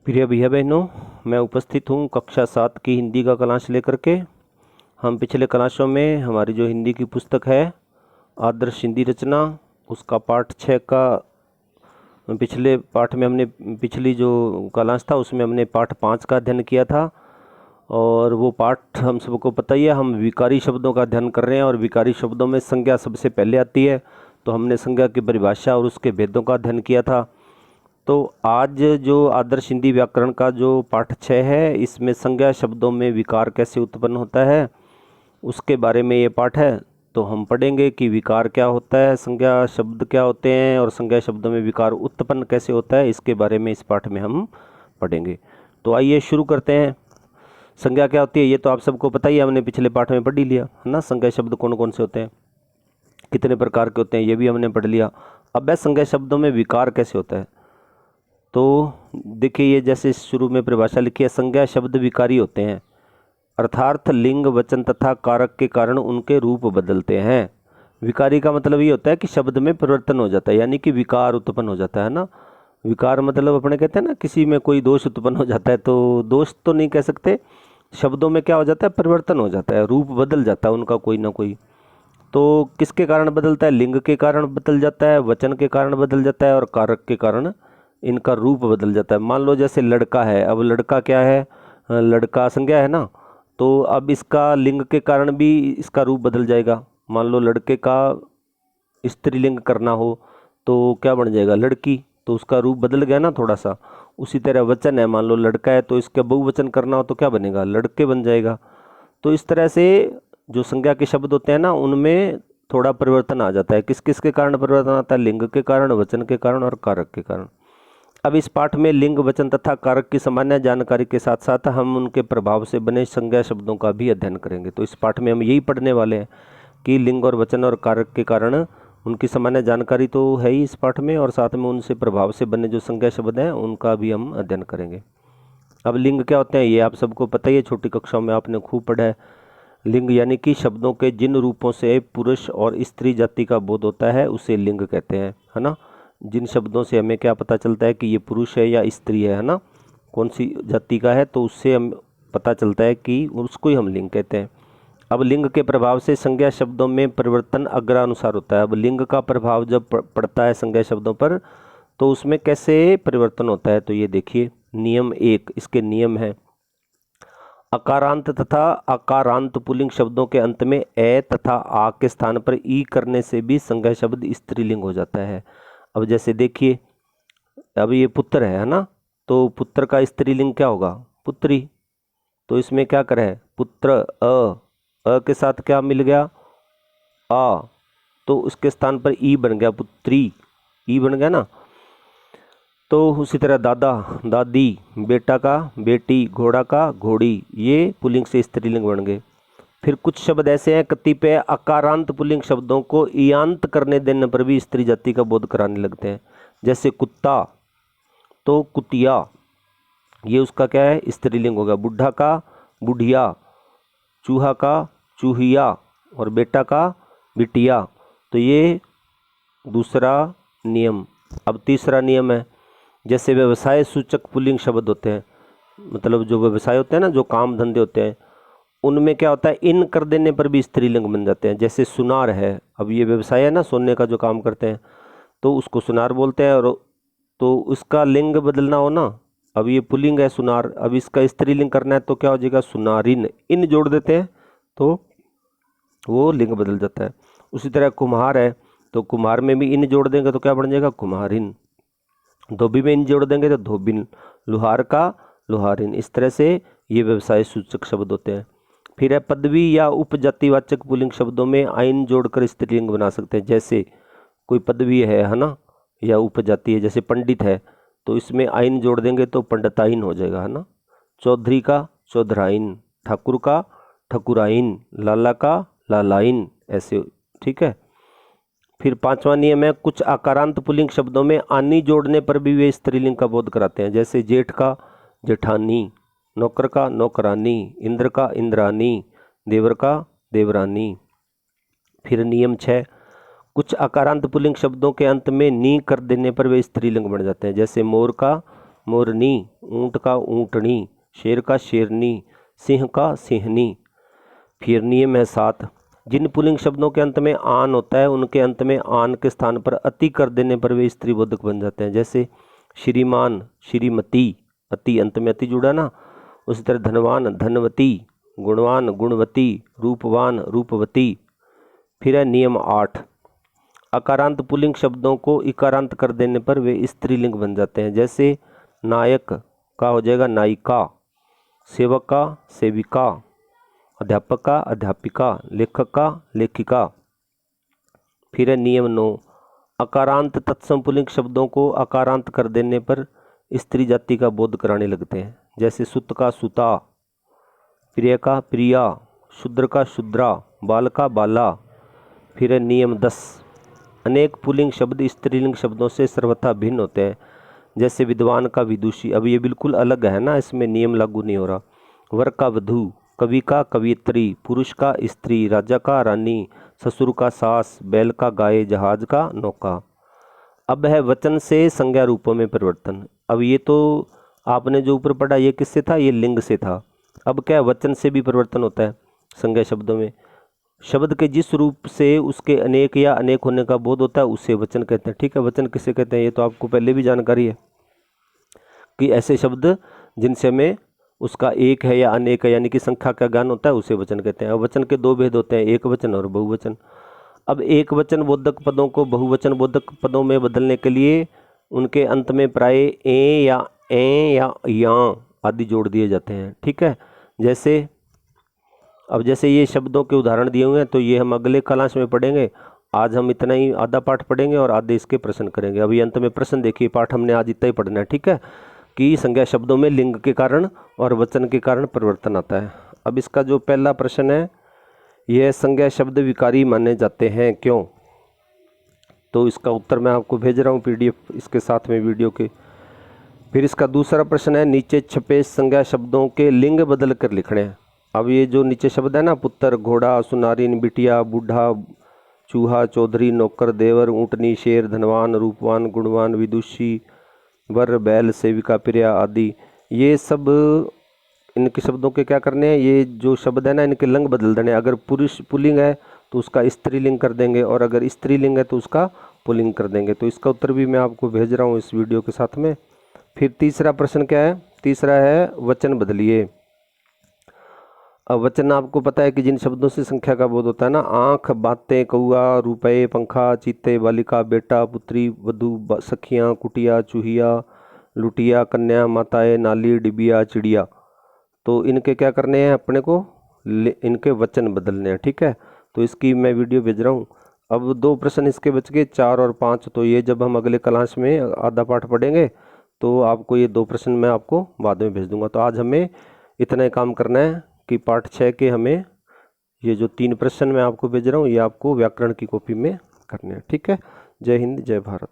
प्रिय भैया बहनों, मैं उपस्थित हूँ कक्षा 7 की हिंदी का क्लास लेकर के। हम पिछले क्लासों में हमारी जो हिंदी की पुस्तक है आदर्श हिंदी रचना, उसका पाठ 6 का पिछले पाठ में हमने पिछली जो क्लास था उसमें हमने पाठ 5 का अध्ययन किया था। और वो पाठ हम सबको पता ही है, हम विकारी शब्दों का अध्ययन कर रहे हैं और विकारी शब्दों में संज्ञा सबसे पहले आती है। तो हमने संज्ञा की परिभाषा और उसके भेदों का अध्ययन किया था। तो आज जो आदर्श हिंदी व्याकरण का जो पाठ 6 है, इसमें संज्ञा शब्दों में विकार कैसे उत्पन्न होता है उसके बारे में ये पाठ है। तो हम पढ़ेंगे कि विकार क्या होता है, संज्ञा शब्द क्या होते हैं और संज्ञा शब्दों में विकार उत्पन्न कैसे होता है, इसके बारे में इस पाठ में हम पढ़ेंगे। तो आइए शुरू करते हैं। संज्ञा क्या होती है ये तो आप सबको पता ही है, हमने पिछले पाठ में पढ़ ही लिया है ना। संज्ञा शब्द कौन कौन से होते हैं, कितने प्रकार के होते हैं, ये भी हमने पढ़ लिया। अब संज्ञा शब्दों में विकार कैसे होता है, तो देखिए ये जैसे शुरू में परिभाषा लिखी है, संज्ञा शब्द विकारी होते हैं अर्थात लिंग वचन तथा कारक के कारण उनके रूप बदलते हैं। विकारी का मतलब ये होता है कि शब्द में परिवर्तन हो जाता है, यानी कि विकार उत्पन्न हो जाता है ना। विकार मतलब अपने कहते हैं ना किसी में कोई दोष उत्पन्न हो जाता है, तो दोष तो नहीं कह सकते, शब्दों में क्या हो जाता है, परिवर्तन हो जाता है, रूप बदल जाता है उनका कोई ना कोई। तो किसके कारण बदलता है, लिंग के कारण बदल जाता है, वचन के कारण बदल जाता है और कारक के कारण इनका रूप बदल जाता है। मान लो जैसे लड़का है, अब लड़का क्या है, लड़का संज्ञा है ना, तो अब इसका लिंग के कारण भी इसका रूप बदल जाएगा। मान लो लड़के का स्त्रीलिंग करना हो तो क्या बन जाएगा, लड़की, तो उसका रूप बदल गया ना थोड़ा सा। उसी तरह वचन है, मान लो लड़का है तो इसका बहुवचन करना हो तो क्या बनेगा, लड़के बन जाएगा। तो इस तरह से जो संज्ञा के शब्द होते हैं ना उनमें थोड़ा परिवर्तन आ जाता है। किस किस के कारण परिवर्तन आता है, लिंग के कारण, वचन के कारण और कारक के कारण। अब इस पाठ में लिंग वचन तथा कारक की सामान्य जानकारी के साथ साथ हम उनके प्रभाव से बने संज्ञा शब्दों का भी अध्ययन करेंगे। तो इस पाठ में हम यही पढ़ने वाले हैं कि लिंग और वचन और कारक के कारण उनकी सामान्य जानकारी तो है ही इस पाठ में, और साथ में उनसे प्रभाव से बने जो संज्ञा शब्द हैं उनका भी हम अध्ययन करेंगे। अब लिंग क्या होते हैं ये आप सबको पता ही है, छोटी कक्षाओं में आपने खूब पढ़ा है। लिंग यानी कि शब्दों के जिन रूपों से पुरुष और स्त्री जाति का बोध होता है उसे लिंग कहते हैं, है ना। जिन शब्दों से हमें क्या पता चलता है कि ये पुरुष है या स्त्री है ना, कौन सी जाति का है, तो उससे हम पता चलता है कि उसको ही हम लिंग कहते हैं। अब लिंग के प्रभाव से संज्ञा शब्दों में परिवर्तन अग्रानुसार होता है। अब लिंग का प्रभाव जब पड़ता है संज्ञा शब्दों पर तो उसमें कैसे परिवर्तन होता है, तो ये देखिए नियम 1, इसके नियम है। अकारांत तथा अकारांत पुल्लिंग शब्दों के अंत में ए तथा आ के स्थान पर ई करने से भी संज्ञा शब्द स्त्रीलिंग हो जाता है। अब जैसे देखिए, अब ये पुत्र है ना, तो पुत्र का स्त्रीलिंग क्या होगा, पुत्री। तो इसमें क्या करें, पुत्र अ के साथ क्या मिल गया, आ, तो उसके स्थान पर ई बन गया, पुत्री, ई बन गया ना। तो उसी तरह दादा दादी, बेटा का बेटी, घोड़ा का घोड़ी, ये पुल्लिंग से स्त्रीलिंग बन गए। फिर कुछ शब्द ऐसे हैं कतिपय अकारांत पुल्लिंग शब्दों को ईयांत करने देने पर भी स्त्री जाति का बोध कराने लगते हैं। जैसे कुत्ता, तो कुतिया, ये उसका क्या है, स्त्रीलिंग होगा। बुढ़ा का बुढ़िया, चूहा का चूहिया और बेटा का बिटिया, तो ये दूसरा नियम। अब तीसरा नियम है, जैसे व्यवसाय सूचक पुल्लिंग शब्द होते हैं, मतलब जो व्यवसाय होते हैं ना, जो काम धंधे होते हैं, उनमें क्या होता है, इन कर देने पर भी स्त्रीलिंग बन जाते हैं। जैसे सुनार है, अब ये व्यवसाय है ना, सोने का जो काम करते हैं, तो उसको सुनार बोलते हैं। और तो उसका लिंग बदलना हो ना, अब ये पुल्लिंग है सुनार, अब इसका स्त्रीलिंग करना है तो क्या हो जाएगा, सुनारिन, इन जोड़ देते हैं तो वो लिंग बदल जाता है। उसी तरह कुम्हार है, तो कुम्हार में भी इन जोड़ देंगे तो क्या बन जाएगा, कुम्हारिन। धोबी में इन जोड़ देंगे तो धोबिन, लुहार का लुहारिन। इस तरह से ये व्यवसाय सूचक शब्द होते हैं। फिर है पदवी या उपजातिवाचक पुल्लिंग शब्दों में आइन जोड़कर स्त्रीलिंग बना सकते हैं। जैसे कोई पदवी है ना, या उपजाति है, जैसे पंडित है तो इसमें आइन जोड़ देंगे तो पंडिताइन हो जाएगा, है ना। चौधरी का चौधराइन, ठाकुर का ठकुराइन, लाला का लालाइन, ऐसे, ठीक है। फिर 5वां नियम है, कुछ आकारांत पुल्लिंग शब्दों में आनी जोड़ने पर भी वे स्त्रीलिंग का बोध कराते हैं। जैसे जेठ का जेठानी, नौकर का नौकरानी, इंद्र का इंद्रानी, देवर का देवरानी। फिर नियम 6, कुछ आकारांत पुल्लिंग शब्दों के अंत में नी कर देने पर वे स्त्रीलिंग बन जाते हैं। जैसे मोर का मोरनी, ऊंट का ऊंटनी, शेर का शेरनी, सिंह का सिंहनी। फिर नियम है 7, जिन पुल्लिंग शब्दों के अंत में आन होता है उनके अंत में आन के स्थान पर अति कर देने पर वे स्त्रीबोधक बन जाते हैं। जैसे श्रीमान, श्रीमती, अति अंत में अति जुड़ा ना। उसी तरह धनवान, धनवती, गुणवान, गुणवती, रूपवान, रूपवती। फिर है नियम 8, अकारांत पुल्लिंग शब्दों को इकारांत कर देने पर वे स्त्रीलिंग बन जाते हैं। जैसे नायक का हो जाएगा नायिका, सेवक का सेविका, अध्यापक का अध्यापिका, लेखक का लेखिका। फिर है नियम 9, अकारांत तत्सम पुल्लिंग शब्दों को अकारांत कर देने पर स्त्री जाति का बोध कराने लगते हैं। जैसे सुत का सुता, प्रिय का प्रिया, शूद्र का शूद्रा, बाल का बाला। फिर है नियम 10, अनेक पुल्लिंग शब्द स्त्रीलिंग शब्दों से सर्वथा भिन्न होते हैं। जैसे विद्वान का विदुषी, अब ये बिल्कुल अलग है ना, इसमें नियम लागू नहीं हो रहा। वर का वधू, कवि का कवियत्री, पुरुष का स्त्री, राजा का रानी, ससुर का सास, बैल का गाय, जहाज का नौका। अब है वचन से संज्ञा रूपों में परिवर्तन। अब ये तो आपने जो ऊपर पढ़ा ये किससे था, ये लिंग से था। अब क्या वचन से भी परिवर्तन होता है संज्ञा शब्दों में। शब्द के जिस रूप से उसके अनेक या अनेक होने का बोध होता है उसे वचन कहते हैं। ठीक है, वचन किसे कहते हैं ये तो आपको पहले भी जानकारी है कि ऐसे शब्द जिनसे हमें उसका एक है या अनेक है यानी कि संख्या का ज्ञान होता है उसे वचन कहते हैं। और वचन के दो भेद होते हैं, एक वचन और बहुवचन। अब एक वचन बोधक पदों को बहुवचन बोधक पदों में बदलने के लिए उनके अंत में प्राय ए या आदि जोड़ दिए जाते हैं। ठीक है, जैसे ये शब्दों के उदाहरण दिए हुए हैं तो ये हम अगले क्लास में पढ़ेंगे। आज हम इतना ही आधा पाठ पढ़ेंगे और आधे इसके प्रश्न करेंगे। अभी अंत में प्रश्न देखिए, पाठ हमने आज इतना ही पढ़ना है। ठीक है, कि संज्ञा शब्दों में लिंग के कारण और वचन के कारण परिवर्तन आता है। अब इसका जो पहला प्रश्न है, यह संज्ञा शब्द विकारी माने जाते हैं क्यों? तो इसका उत्तर मैं आपको भेज रहा हूँ PDF इसके साथ में वीडियो के। फिर इसका दूसरा प्रश्न है, नीचे छपे संज्ञा शब्दों के लिंग बदल कर लिखने हैं। अब ये जो नीचे शब्द है ना, पुत्र, घोड़ा, सुनारिन, बिटिया, बूढ़ा, चूहा, चौधरी, नौकर, देवर, ऊँटनी, शेर, धनवान, रूपवान, गुणवान, विदुषी, वर, बैल, सेविका, प्रिया आदि, ये सब इनके शब्दों के क्या करने हैं, ये जो शब्द है ना इनके लिंग बदल देने। अगर पुरुष पुल्लिंग है तो उसका स्त्रीलिंग कर देंगे और अगर स्त्रीलिंग है तो उसका पुल्लिंग कर देंगे। तो इसका उत्तर भी मैं आपको भेज रहा हूँ इस वीडियो के साथ में। फिर तीसरा प्रश्न क्या है, तीसरा है वचन बदलिए। अब वचन आपको पता है कि जिन शब्दों से संख्या का बोध होता है ना, आँख, बातें, कौआ, रुपए, पंखा, चीते, बालिका, बेटा, पुत्री, वधु, सखियाँ, कुटिया, चूहिया, लुटिया, कन्या, माताएं, नाली, डिबिया, चिड़िया। तो इनके क्या करने हैं अपने को, इनके वचन बदलने हैं। ठीक है, तो इसकी मैं वीडियो भेज रहा हूँ। अब 2 प्रश्न इसके बच गए, 4 और 5। तो ये जब हम अगले क्लास में आधा पाठ पढ़ेंगे तो आपको ये 2 प्रश्न मैं आपको बाद में भेज दूंगा। तो आज हमें इतना ही काम करना है कि पाठ 6 के हमें ये जो 3 प्रश्न मैं आपको भेज रहा हूँ ये आपको व्याकरण की कॉपी में करने हैं। ठीक है, जय हिंद, जय भारत।